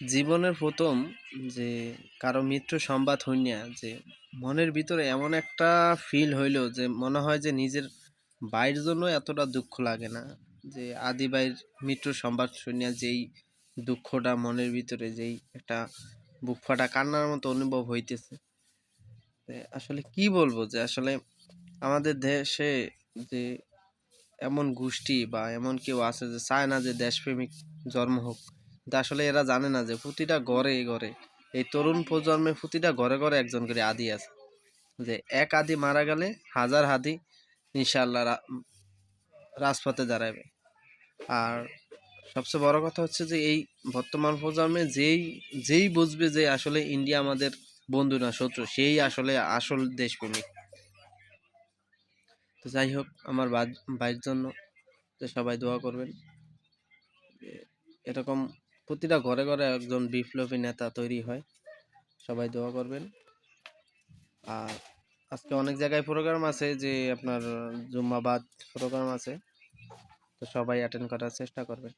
জীবনের প্রথম যে কারো মৃত্যু সংবাদ হইয়া যে মনের ভিতরে এমন একটা ফিল হইলো যে মনে হয় যে নিজের ভাইয়ের জন্য এতটা দুঃখ লাগে না। যে আদি ভাইয়ের মৃত্যুর সংবাদ শুনিয়া যেই দুঃখটা মনের ভিতরে যেই একটা বুক ফাটা কান্নার মতো অনুভব হইতেছে। আসলে কি বলবো যে আসলে আমাদের দেশে যে এমন গোষ্ঠী বা এমন কেউ আছে যে চায় না যে দেশপ্রেমিক জন্ম হোক, কিন্তু আসলে এরা জানে না যে প্রতিটা ঘরে ঘরে এই তরুণ প্রজন্মে প্রতিটা ঘরে ঘরে একজন করে আদি আছে। যে এক আদি মারা গেলে হাজার হাদি ইনশাআল্লাহ রাজপথে দাঁড়াবে। আর সবচেয়ে বড় কথা হচ্ছে যে এই বর্তমান প্রজন্মে যেই যেই বুঝবে যে আসলে ইন্ডিয়া আমাদের বন্ধু না শত্রু, সেই আসলে আসল দেশপ্রেমিক। তো যাই হোক, আমার ভাইয়ের জন্য যে সবাই দোয়া করবেন। এরকম প্রতিটা ঘরে ঘরে একজন বিপ্লবী নেতা তৈরি হয়, সবাই দোয়া করবেন। আর আজকে অনেক জায়গায় প্রোগ্রাম আছে, যে আপনার জুম্মাবাদ প্রোগ্রাম আছে, তো সবাই অ্যাটেন্ড করার চেষ্টা করবেন।